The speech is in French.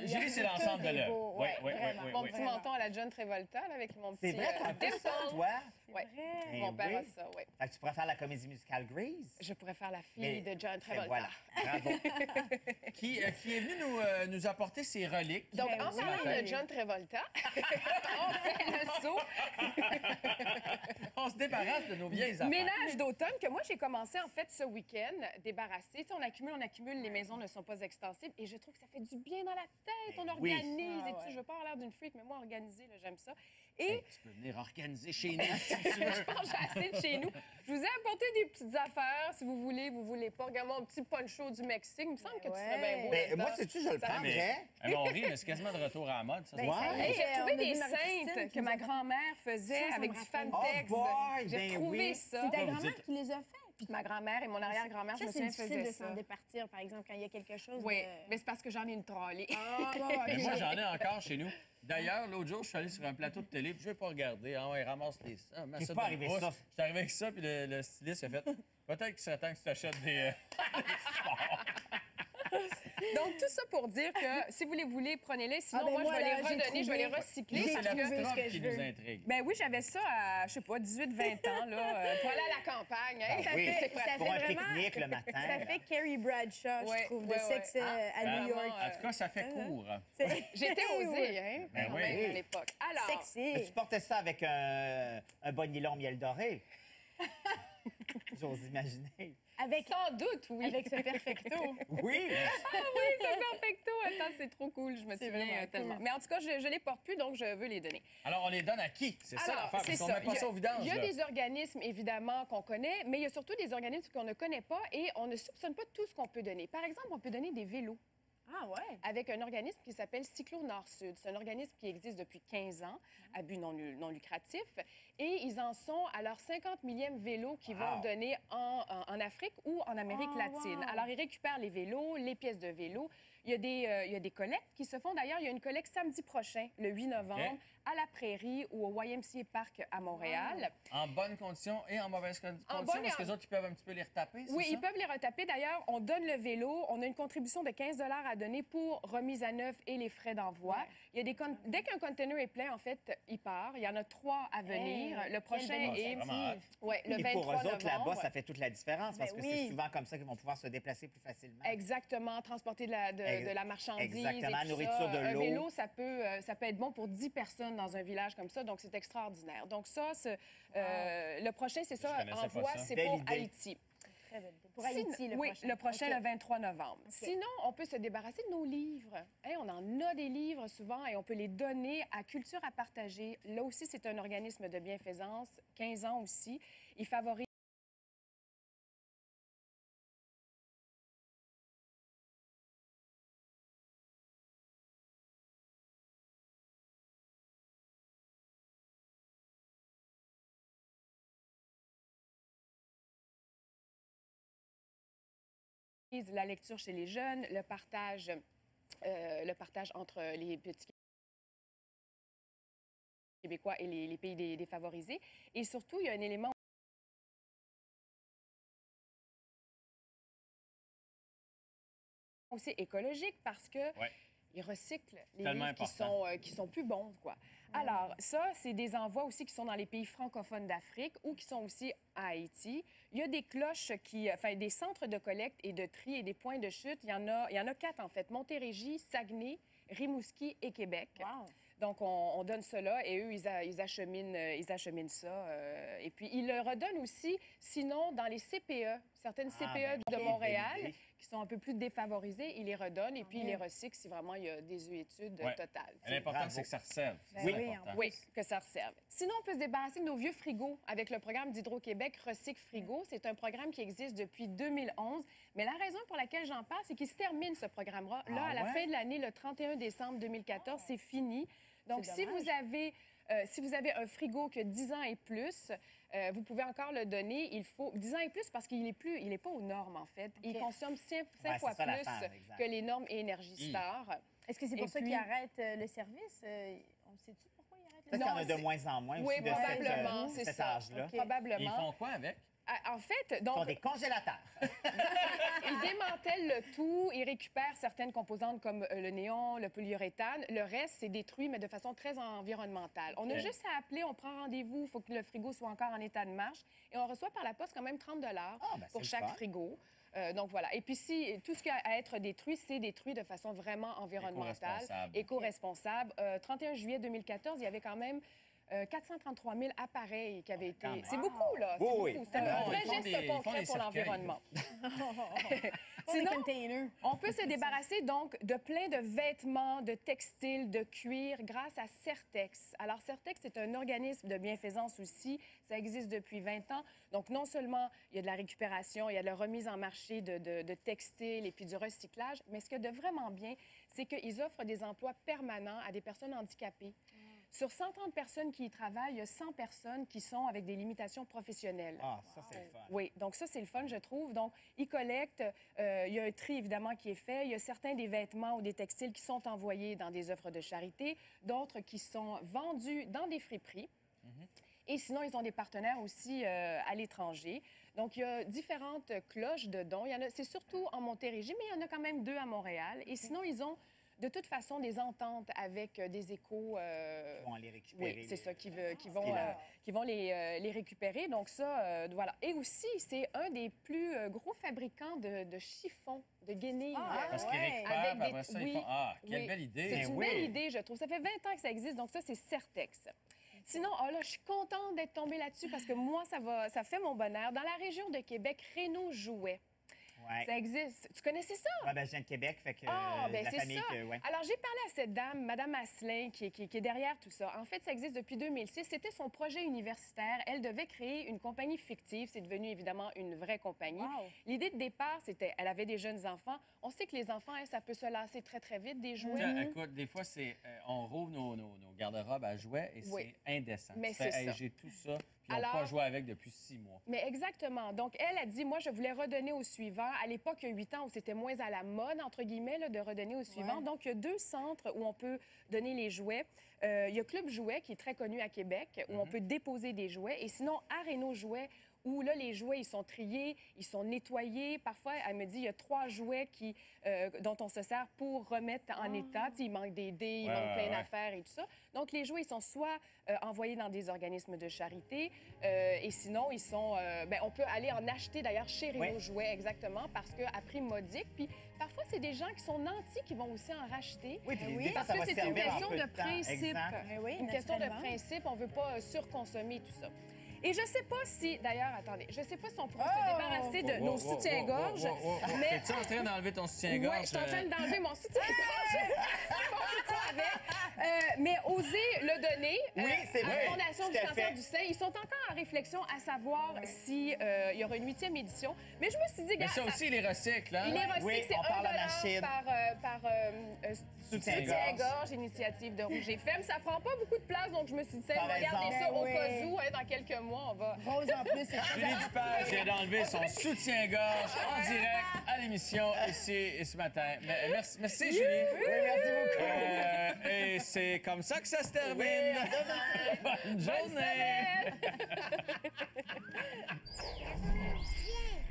Julie, c'est l'ensemble de l'œuvre. Oui, oui, oui. Mon petit menton à la John Travolta, là, avec mon petit... C'est vrai, t'as un peu ça, toi? Oui, Eh mon père a oui. ça, oui. Fait que tu pourrais faire la comédie musicale Grease. Je pourrais faire la fille de John Et Travolta. voilà, bravo. Qui est venu nous apporter ses reliques. Donc, en ce parlant matin. de John Travolta, on fait le saut. On se débarrasse de nos vieilles affaires. Ménage d'automne que moi, j'ai commencé en fait ce week-end, débarrassé. Tu sais, on accumule, les maisons ne sont pas extensibles et je trouve que ça fait du bien dans la tête. On oui. organise Ah, et tout. ouais. Je veux pas avoir l'air d'une freak, mais moi, organiser, là, j'aime ça. Hey, Et tu peux venir organiser chez nous si tu je veux. pense que j'ai assez de chez nous. Je vous ai apporté des petites affaires, si vous voulez pas. Regarde mon petit poncho du Mexique. Il me semble que tu serais bien beau. Ben, là-dedans. moi, sais-tu, je le Ça- prendrais. On rit, mais c'est quasiment de retour à la mode, ça. Ben, Ouais. ça y est, Hey, j'ai on retrouvé a des vu Marie-Christine cintes qui que nous ma a- grand-mère faisait Ça avec me du rappelle. fantex. Oh boy, J'ai ben trouvé oui. ça. C'est ta vous grand-mère dites- qui les a fait. Puis Ma grand-mère et mon arrière-grand-mère, je ça, me c'est souviens, difficile faisaient de s'en ça. départir, par exemple, quand il y a quelque chose Oui, de... mais c'est parce que j'en ai une trolley. Ah, bon, Mais ok. moi, j'en ai encore chez nous. D'ailleurs, l'autre jour, je suis allé sur un plateau de télé, puis je vais pas regarder. Ah ouais, ramasse les ça. mets T'es ça pas dans arrivé le pouce. ça. Je suis arrivé avec ça, puis le styliste a fait peut-être qu'il serait temps que tu t'achètes des. Donc, tout ça pour dire que si vous les voulez, prenez-les. Sinon, Ah, ben moi, moi, je vais là, les j'ai redonner, je vais les trouvé. recycler. C'est J'ai la parce trouvé que- ce petite que robe qui je nous veux. intrigue. Ben oui, j'avais ça à, je sais pas, 18-20 ans, là, pour aller à la campagne. Hein? Ah oui, C'est pratique. pour un vraiment- pique-nique le matin. Ça là. fait Carrie Bradshaw, Ouais, je trouve, ouais, de sexe ouais. à New vraiment, York. En tout cas, ça fait court. J'étais osée, hein, Ben quand oui. même, à l'époque. Alors, Mais tu Sexy. portais ça avec un bon nylon miel doré. J'ose imaginer. Avec, sans doute, oui. avec ce perfecto. Oui! Ah oui, c'est perfecto. Attends, c'est trop cool, je me souviens vraiment tellement. cool. Mais en tout cas, je les porte plus, donc je veux les donner. Alors, on les donne à qui? C'est ça Alors, l'affaire, c'est parce qu'on ça. met pas ça au vidange. Il y a là. des organismes, évidemment, qu'on connaît, mais il y a surtout des organismes qu'on ne connaît pas et on ne soupçonne pas tout ce qu'on peut donner. Par exemple, on peut donner des vélos Ah ouais? avec un organisme qui s'appelle Cyclo Nord-Sud. C'est un organisme qui existe depuis 15 ans, à but non lucratif, et ils en sont à leur 50 millième vélo qu'ils vont Wow. donner en Afrique ou en Amérique Oh, latine. wow. Alors, ils récupèrent les vélos, les pièces de vélo. Il y a des collectes qui se font. D'ailleurs, il y a une collecte samedi prochain, le 8 novembre, OK. à la Prairie ou au YMCA Park à Montréal. En bonne condition et en mauvaise condition, bonne et parce que en- les autres, ils peuvent un petit peu les retaper, c'est Oui, ça? ils peuvent les retaper. D'ailleurs, on donne le vélo. On a une contribution de 15 à donner pour remise à neuf et les frais d'envoi. Il y a Dès qu'un container est plein, en fait, il part. Il y en a 3 à venir. Hey, Le prochain quelle est... belle initiative. Ouais, le Et 23 pour eux autres, là-bas, novembre. ça fait toute la différence parce Ben que oui. c'est souvent comme ça qu'ils vont pouvoir se déplacer plus facilement. Exactement, transporter de la marchandise. Exactement, et tout nourriture, ça. de Un l'eau. vélo, ça peut être bon pour 10 personnes dans un village comme ça, donc c'est extraordinaire. Donc ça, le prochain, c'est ça, connaissais pas envoi, ça. c'est Belle pour idée. Haïti. Très belle idée. Pour Haïti, le Oui, prochain. le prochain, OK. le 23 novembre. Sinon, on peut se débarrasser de nos livres. Hein, on en a des livres souvent et on peut les donner à Culture à partager. Là aussi, c'est un organisme de bienfaisance, 15 ans aussi. Il favorise la lecture chez les jeunes, le partage entre les petits Québécois et les pays défavorisés. Et surtout, il y a un élément aussi écologique parce que Ouais. ils recyclent les Tellement livres important. qui sont plus bons, quoi. Alors, ça, c'est des envois aussi qui sont dans les pays francophones d'Afrique ou qui sont aussi à Haïti. Il y a des cloches des centres de collecte et de tri et des points de chute. Il y en a 4, en fait. Montérégie, Saguenay, Rimouski et Québec. Wow. Donc, on donne cela et eux, ils acheminent ça. Et puis, ils le redonnent aussi, sinon, dans les CPE, certaines CPE ben, de ok, Montréal, belle idée. qui sont un peu plus défavorisées, ils les redonnent et puis ils les recyclent si vraiment il y a des études Ouais. totales. L'important, Bravo. c'est que ça resserve. C'est Oui, ça, oui, l'important. Oui, que ça resserve. Sinon, on peut se débarrasser de nos vieux frigos avec le programme d'Hydro-Québec Recycle Frigo. C'est un programme qui existe depuis 2011. Mais la raison pour laquelle j'en parle, c'est qu'il se termine, ce programme-là. Là, à la ouais? fin de l'année, le 31 décembre 2014, c'est fini. Donc, C'est si dommage. vous avez un frigo qui a 10 ans et plus, vous pouvez encore le donner. Il faut 10 ans et plus parce qu'il est pas aux normes, en fait. Il consomme 5 Ouais, fois c'est ça plus l'affaire, exact. que les normes et Énergie Star. Est-ce que c'est Et pour ça puis- qu'ils arrêtent le service? On sait-tu pourquoi ils arrêtent le Peut-être qu'il y en a Non, de moins en moins Oui, aussi de probablement, c'est cet ça. âge-là. OK. Probablement. Ils font quoi avec? En fait, Ils donc, sont des congélateurs. ils démantèlent le tout, ils récupèrent certaines composantes comme le néon, le polyuréthane. Le reste, c'est détruit, mais de façon très environnementale. On a OK. juste à appeler, on prend rendez-vous, il faut que le frigo soit encore en état de marche. Et on reçoit par la poste quand même 30 ben, pour c'est chaque le fun. frigo. Donc voilà. Et puis si tout ce qui a à être détruit, c'est détruit de façon vraiment environnementale, Éco-responsable. éco-responsable. 31 juillet 2014, il y avait quand même 433 000 appareils qui avaient été... quand même. C'est beaucoup, là. C'est Oui, beaucoup. oui. C'est un Non, vrai ils font geste ils font concret des pour cercueils. l'environnement. Pour les Sinon, containers. on peut se débarrasser donc de plein de vêtements, de textiles, de cuir grâce à Certex. Alors, Certex, c'est un organisme de bienfaisance aussi. Ça existe depuis 20 ans. Donc, non seulement il y a de la récupération, il y a de la remise en marché de textiles et puis du recyclage, mais ce qu'il y a de vraiment bien, c'est qu'ils offrent des emplois permanents à des personnes handicapées. Sur 130 personnes qui y travaillent, il y a 100 personnes qui sont avec des limitations professionnelles. Ah, ça, c'est le fun. Oui, donc ça, c'est le fun, je trouve. Donc, ils collectent. Il y a un tri, évidemment, qui est fait. Il y a certains des vêtements ou des textiles qui sont envoyés dans des œuvres de charité, d'autres qui sont vendus dans des friperies. Et sinon, ils ont des partenaires aussi à l'étranger. Donc, il y a différentes cloches de dons. C'est surtout en Montérégie, mais il y en a quand même 2 à Montréal. Et sinon, ils ont de toute façon des ententes avec des échos. Ils vont aller récupérer. Oui, c'est ça, qui est vont là. les récupérer. Donc ça, voilà. Et aussi, c'est un des plus gros fabricants de chiffons, de guenilles. Parce qu'ils Ouais. récupèrent, Avec puis des- après ça, oui, ils font... Ah, quelle oui. belle idée! C'est Ben une oui. belle idée, je trouve. Ça fait 20 ans que ça existe, donc ça, c'est Certex. Sinon, là, je suis contente d'être tombée là-dessus parce que moi, ça fait mon bonheur. Dans la région de Québec, Renault Jouet, Ouais. ça existe. Tu connaissais ça? Ouais, ben, je viens de Québec, fait que Ah, ben la c'est famille ça. que, ouais. Alors, j'ai parlé à cette dame, Mme Asselin, qui est derrière tout ça. En fait, ça existe depuis 2006. C'était son projet universitaire. Elle devait créer une compagnie fictive. C'est devenu évidemment une vraie compagnie. Wow. L'idée de départ, c'était, elle avait des jeunes enfants. On sait que les enfants, hein, ça peut se lasser très, très vite, des jouets. Tiens, écoute, des fois, on rouvre nos garde-robes à jouets et Oui. c'est indécent. Mais Tu fais, c'est ça. J'ai tout ça, puis ils n'ont Alors- pas joué avec depuis 6 mois. Mais exactement. Donc, elle a dit, moi, je voulais redonner au suivant. À l'époque, il y a 8 ans, où c'était moins à la mode, entre guillemets, là, de redonner au suivant. Ouais. Donc, il y a 2 centres où on peut donner les jouets. Il y a Club Jouet, qui est très connu à Québec, où on peut déposer des jouets. Et sinon, à Renault Jouet, où là, les jouets, ils sont triés, ils sont nettoyés. Parfois, elle me dit, il y a 3 jouets dont on se sert pour remettre en état. Tu sais, il manque des dés, il Ouais, manque plein ouais. d'affaires et tout ça. Donc, les jouets, ils sont soit envoyés dans des organismes de charité, et sinon, ils sont... on peut aller en acheter, d'ailleurs, chez Renault Ouais. Jouet, exactement, parce qu'à prix modique. Puis, parfois, c'est des gens qui sont nantis qui vont aussi en racheter. Oui, puis Oui, des fois, Parce ça que va c'est une servir en question peu de temps. principe. Exact. Eh oui, Une question de naturellement. principe, on veut pas surconsommer tout ça. Et je sais pas si, d'ailleurs, attendez, je sais pas si on pourrait Oh! se débarrasser de nos soutiens-gorge, mais... T'es-tu en train d'enlever ton soutien-gorge? Oui, je suis en train d'enlever mon soutien-gorge. Mais oser le donner Oui, c'est à vrai. la Fondation Tout du à cancer fait. du sein. Ils sont encore en réflexion à savoir si il y aura une 8e édition. Mais je me suis dit, Mais gars, ça aussi, les recycle, hein? il est recycle, Oui, c'est on parle à $1 machine. par Soutien-gorge. soutien-gorge, initiative de Rouge FM. Ça prend pas beaucoup de place, donc je me suis dit, on va T'as garder raison. ça au Ben cas oui. où, hein, dans quelques mois, on va... Rose en plus, c'est très Julie Dupage vient d'enlever son soutien-gorge en direct à l'émission ici ce matin. Merci Julie. Oui, merci beaucoup. Et c'est comme ça que ça se termine. Oui, à demain. Bonne journée. Bonne semaine! Viens.